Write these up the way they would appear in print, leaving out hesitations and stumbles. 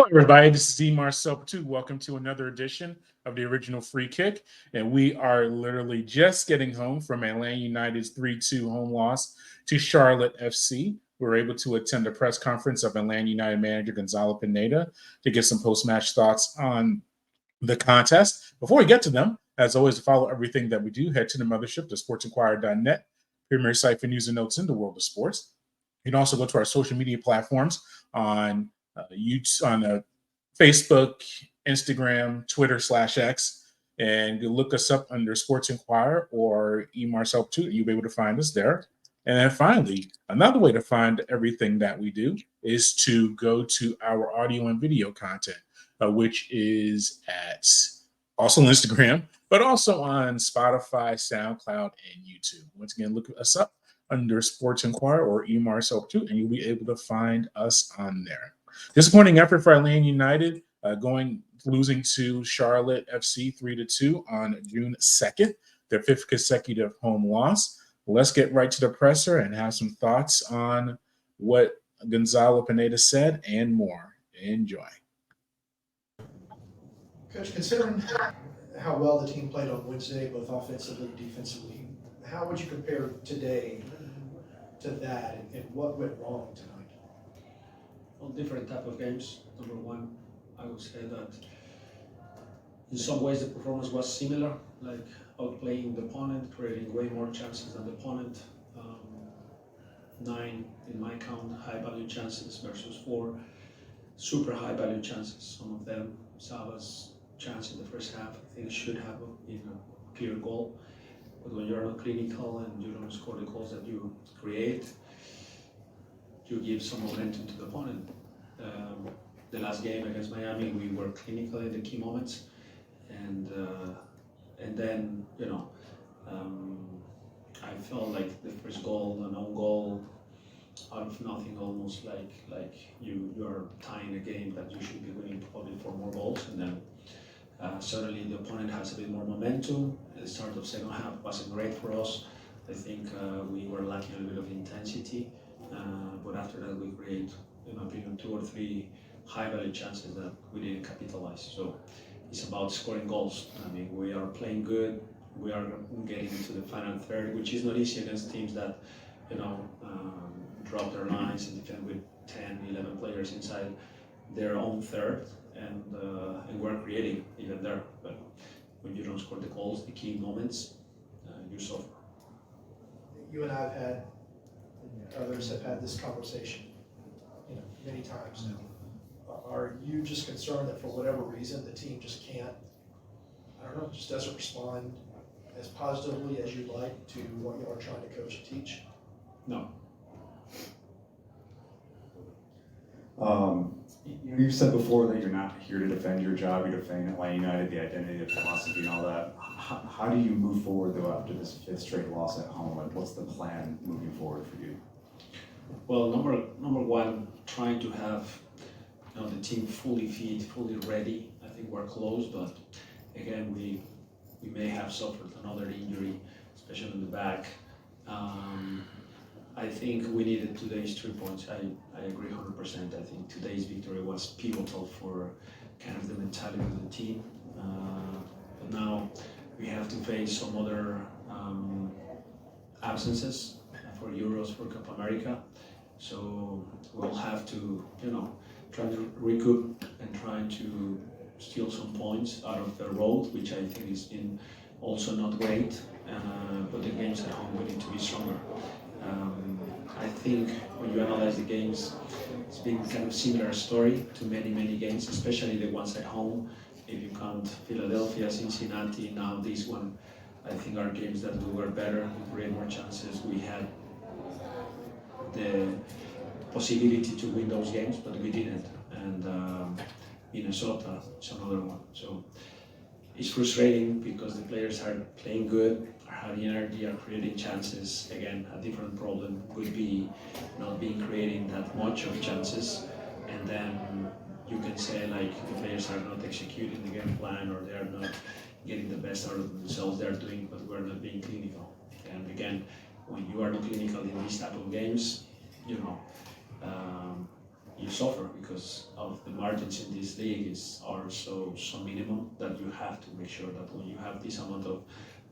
Hello, everybody. This is E. Marcel Patu. Welcome to another edition of the Original Free Kick. And we are literally just getting home from Atlanta United's 3-2 home loss to Charlotte FC. We were able to attend a press conference of Atlanta United manager Gonzalo Pineda to get some post-match thoughts on the contest. Before we get to them, as always, to follow everything that we do, head to the mothership, the sportsinquirer.net, premier site for news and notes in the world of sports. You can also go to our social media platforms on YouTube, on Facebook, Instagram, Twitter/X, and you look us up under Sports Inquirer or eMarcel2. You'll be able to find us there. And then finally, another way to find everything that we do is to go to our audio and video content, which is at also on Instagram, but also on Spotify, SoundCloud, and YouTube. Once again, look us up under Sports Inquirer or eMarcel2, and you'll be able to find us on there. Disappointing effort for Atlanta United, losing to Charlotte FC 3-2 on June 2nd, their fifth consecutive home loss. Let's get right to the presser and have some thoughts on what Gonzalo Pineda said and more. Enjoy. Coach, considering how well the team played on Wednesday, both offensively and defensively, how would you compare today to that, and what went wrong tonight? On different type of games. Number one, I would say that in some ways the performance was similar, like outplaying the opponent, creating way more chances than the opponent. 9 in my count high-value chances versus 4 super high-value chances. Some of them, Saba's chance in the first half, I think should have been a clear goal. But when you're not clinical and you don't score the goals that you create, you give some momentum to the opponent. The last game against Miami, we were clinical in the key moments, and then I felt like the first goal, an own goal, out of nothing, almost like you are tying a game that you should be winning probably for more goals, and then suddenly the opponent has a bit more momentum. The start of second half wasn't great for us. I think we were lacking a bit of intensity, but after that we create, in my opinion, 2 or 3 high-value chances that we didn't capitalize. So it's about scoring goals. I mean, we are playing good. We are getting into the final third, which is not easy against teams that, drop their lines and defend with 10, 11 players inside their own third, and we're creating even there. But when you don't score the goals, the key moments, you suffer. You and I have had, and others have had this conversation, many times now. Are you just concerned that for whatever reason the team just can't, I don't know, just doesn't respond as positively as you'd like to what you are trying to coach and teach? No. You've said before that you're not here to defend your job, you're defending Atlanta United, the identity, the philosophy, and all that. How do you move forward, though, after this 5th straight loss at home? Like, what's the plan moving forward for you? Well, number one, trying to have the team fully fit, fully ready. I think we're close, but again, we may have suffered another injury, especially in the back. I think we needed today's 3 points. I agree 100%. I think today's victory was pivotal for kind of the mentality of the team. But now we have to face some other absences for Euros, for Copa America. So we'll have to, try to recoup and try to steal some points out of the road, which I think has been also not great. But the games at home we need to be stronger. I think when you analyze the games, it's been kind of similar story to many games, especially the ones at home. If you count Philadelphia, Cincinnati, now this one, I think are games that we were better, we created more chances. We had the possibility to win those games, but we didn't. And Minnesota is another one. So it's frustrating because the players are playing good, are having energy, are creating chances. Again, a different problem would be not being creating that much of chances, and then you can say like the players are not executing the game plan, or they are not getting the best out of themselves. They are doing, but we're not being clinical. And again, when you are not clinical in these type of games, you suffer because of the margins in this league are so minimum that you have to make sure that when you have this amount of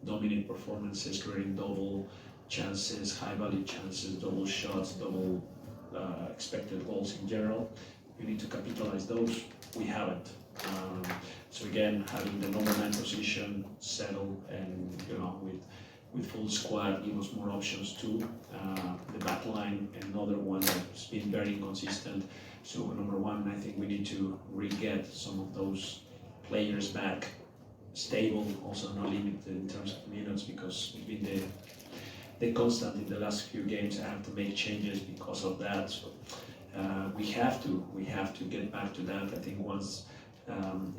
dominant performances, creating double chances, high value chances, double shots, double expected goals in general, you need to capitalize those. We haven't. So again, having the number 9 position settled and with full squad give us more options too. The back line, another one that's been very inconsistent. So number 1, I think we need to re-get some of those players back stable, also not limited in terms of minutes, because it's been the constant in the last few games. I have to make changes because of that. So we have to get back to that. I think once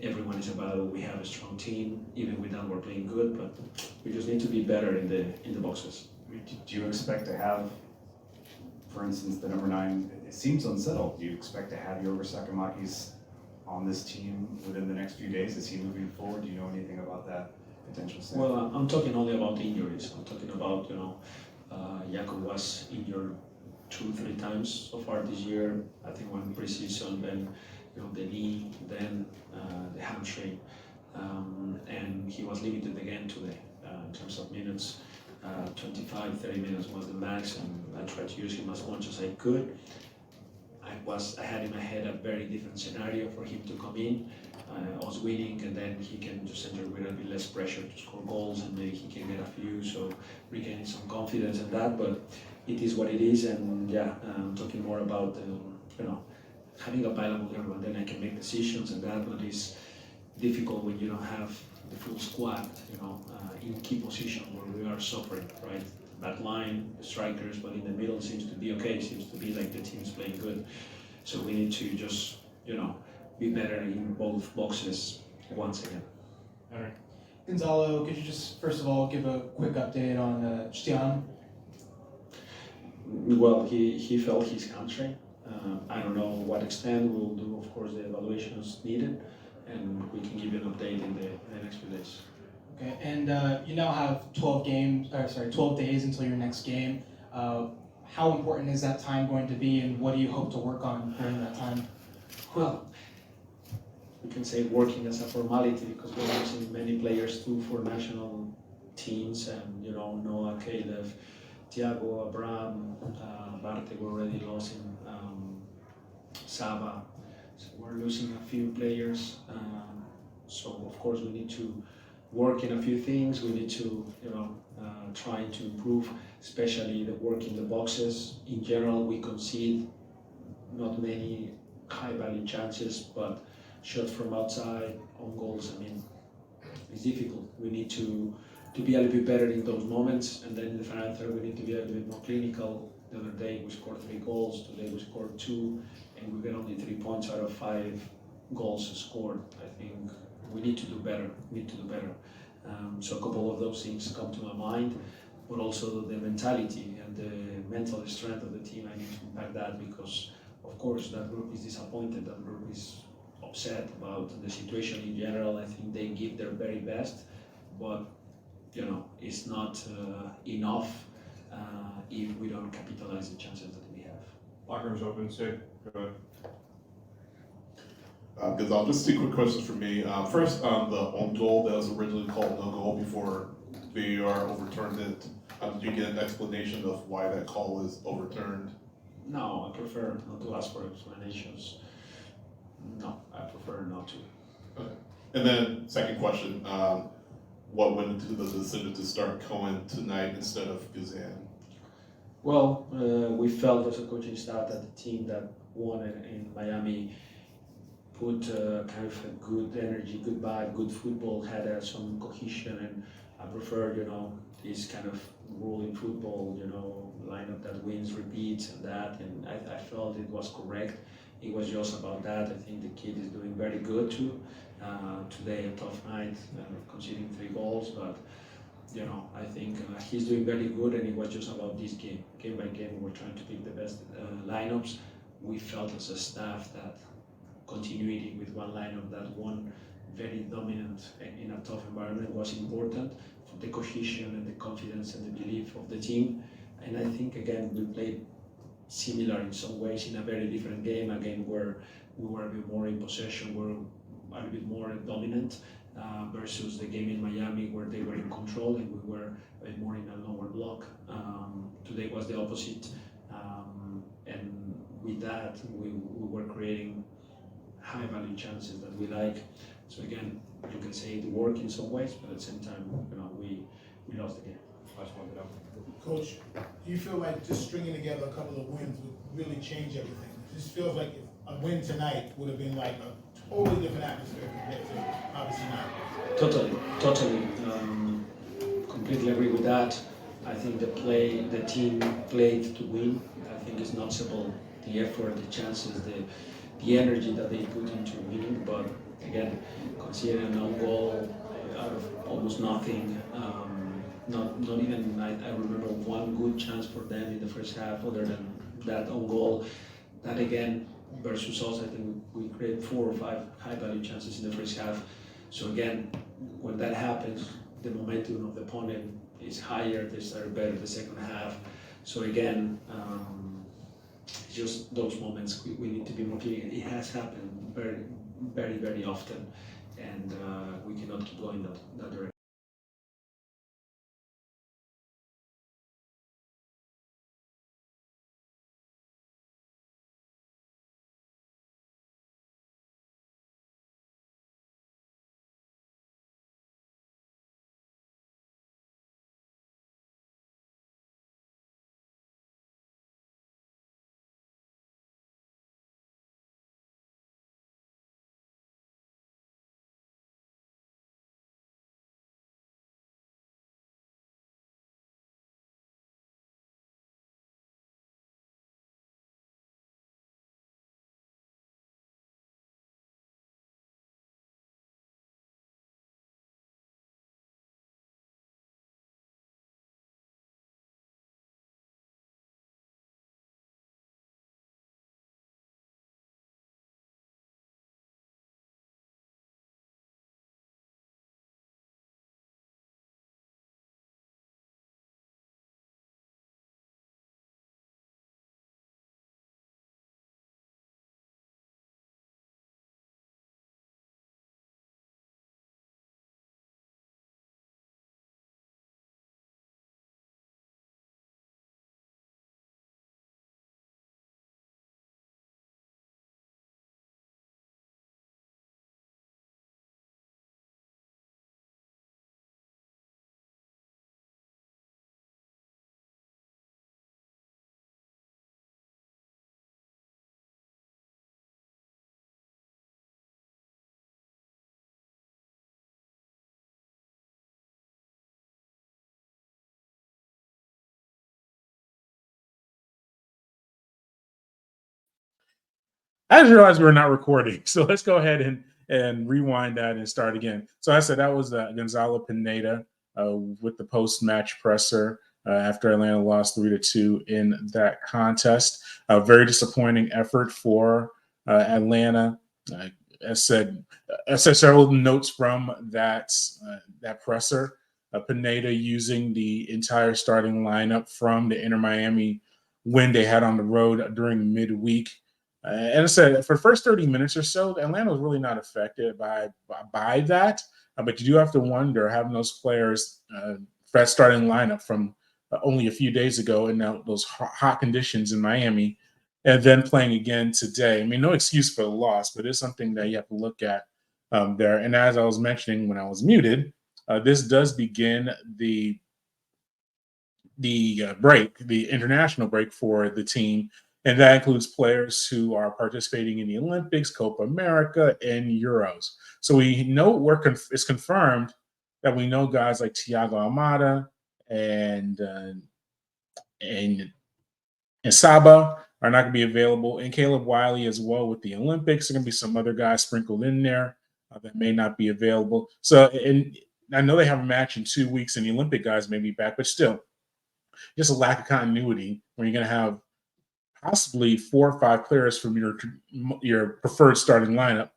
everyone is available, we have a strong team. Even with that, we're playing good, but we just need to be better in the boxes. Do you expect to have, for instance, the number 9? It seems unsettled. Do you expect to have Yorgos Sakamakis on this team within the next few days? Is he moving forward? Do you know anything about that potential step? Well, I'm talking only about injuries. I'm talking about Jakub was injured 2-3 times so far this year. I think one preseason, then the knee, then the hamstring, and he was limited again today in terms of minutes. 25-30 minutes was the max, and I tried to use him as much as I could. I had in my head a very different scenario for him to come in. I was winning, and then he can just enter with a bit less pressure to score goals, and maybe he can get a few, so regaining some confidence in that. But it is what it is, and yeah, I'm talking more about having available everyone. Then I can make decisions, and that one is difficult when you don't have the full squad, in key positions where we are suffering, right? Back line, the strikers, but in the middle seems to be okay. Seems to be like the team's playing good. So we need to just, be better in both boxes once again. All right. Gonzalo, could you just first of all give a quick update on Stian? Well, he felt his hamstring. I don't know what extent. We'll do, of course, the evaluations needed, and we can give you an update in the next few days. Okay, and you now have 12 days until your next game. How important is that time going to be, and what do you hope to work on during that time? Well, we can say working as a formality because we're losing many players too for national teams, and Noah, Caleb, Thiago, Abraham, Barte were already lost in Saba. So we're losing a few players. So of course we need to work in a few things. We need to try to improve, especially the work in the boxes. In general, we concede not many high value chances, but shots from outside, on goals, it's difficult. We need to be a little bit better in those moments, and then in the final third we need to be a little bit more clinical. The other day we scored 3 goals, today we scored 2, and we get only 3 points out of 5 goals scored. I think we need to do better. So a couple of those things come to my mind, but also the mentality and the mental strength of the team. I need to impact that because, of course, that group is disappointed. That group is upset about the situation in general. I think they give their very best, but it's not enough if we don't capitalize the chances that we have. Locker room's open, Sid. Go ahead. Gonzalo, just 2 quick questions for me. First, on the own goal that was originally called no goal before VAR overturned it. Did you get an explanation of why that call was overturned? No, I prefer not to ask for explanations. No, I prefer not to. Okay. And then, second question, what went into the decision to start Cohen tonight instead of Guzan? Well, we felt as a coaching staff that the team that won in Miami put kind of a good energy, good vibe, good football, had some cohesion, and I prefer, this kind of rule in football, lineup that wins, repeats, and that, and I felt it was correct. It was just about that. I think the kid is doing very good too. Today a tough night, conceding 3 goals, but I think he's doing very good, and it was just about this game. Game by game, we're trying to pick the best lineups. We felt as a staff that continuity with one lineup, that one very dominant in a tough environment was important for the cohesion and the confidence and the belief of the team. And I think again we played similar in some ways in a very different game, a game where we were a bit more in possession, we were a little bit more dominant, versus the game in Miami where they were in control and we were a bit more in a lower block. Today was the opposite, and with that we were creating high value chances that we like. So again, you can say it worked in some ways, but at the same time, we lost the game. Last one, no. Coach, do you feel like just stringing together a couple of wins would really change everything? It just feels like if a win tonight would have been like a totally different atmosphere compared to obviously not. Totally. Completely agree with that. I think the team played to win. I think it's noticeable the effort, the chances, the energy that they put into winning. But again, considering an own goal out of almost nothing, not even I remember one good chance for them in the first half, other than that own goal. That again, versus us, I think we created 4 or 5 high value chances in the first half. So again, when that happens, the momentum of the opponent is higher, they start better the second half. So again, just those moments we need to be more clear. It has happened very often, and we cannot keep going that direction. I just realized we were not recording, so let's go ahead and rewind that and start again. So I said that was Gonzalo Pineda with the post-match presser after Atlanta lost 3-2 in that contest. A very disappointing effort for Atlanta. I said several notes from that presser. Pineda using the entire starting lineup from the Inter Miami win they had on the road during midweek. And I said for the first 30 minutes or so, Atlanta was really not affected by that. But you do have to wonder having those players, that starting lineup from only a few days ago, and now those hot conditions in Miami, and then playing again today. I mean, no excuse for the loss, but it's something that you have to look at there. And as I was mentioning when I was muted, this does begin the break, the international break for the team. And that includes players who are participating in the Olympics, Copa America, and Euros. So we know it's confirmed that we know guys like Thiago Almada and Saba are not going to be available, and Caleb Wiley as well with the Olympics. There are going to be some other guys sprinkled in there that may not be available. So, and I know they have a match in 2 weeks, and the Olympic guys may be back, but still, just a lack of continuity when you're going to have possibly 4 or 5 players from your preferred starting lineup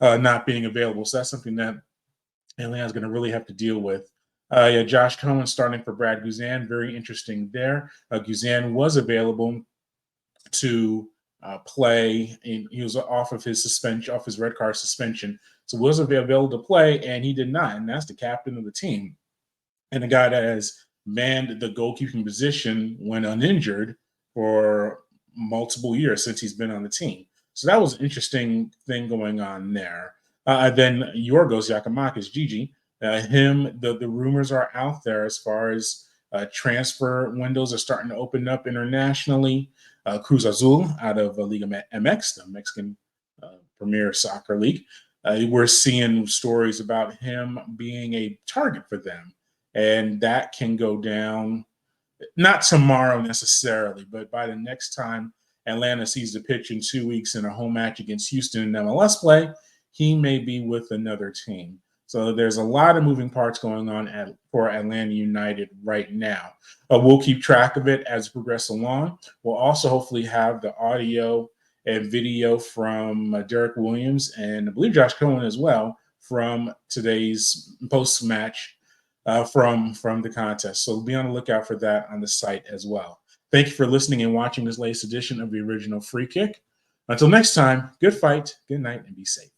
not being available. So that's something that Atlanta's going to really have to deal with. Josh Cohen starting for Brad Guzan. Very interesting there. Guzan was available to play. And he was off of his suspension, off his red card suspension, so wasn't available to play, and he did not. And that's the captain of the team, and the guy that has manned the goalkeeping position when uninjured for multiple years since he's been on the team. So that was an interesting thing going on there. Then Yorgos Yakimakis, Gigi, the rumors are out there as far as transfer windows are starting to open up internationally. Cruz Azul out of Liga MX, the Mexican Premier Soccer League. We're seeing stories about him being a target for them. And that can go down, not tomorrow necessarily, but by the next time Atlanta sees the pitch in 2 weeks in a home match against Houston in MLS play, he may be with another team. So there's a lot of moving parts going on for Atlanta United right now. We'll keep track of it as we progress along. We'll also hopefully have the audio and video from Derek Williams and I believe Josh Cohen as well from today's post-match from the contest. So be on the lookout for that on the site as well. Thank you for listening and watching this latest edition of the Original Free Kick. Until next time, good fight, good night, and be safe.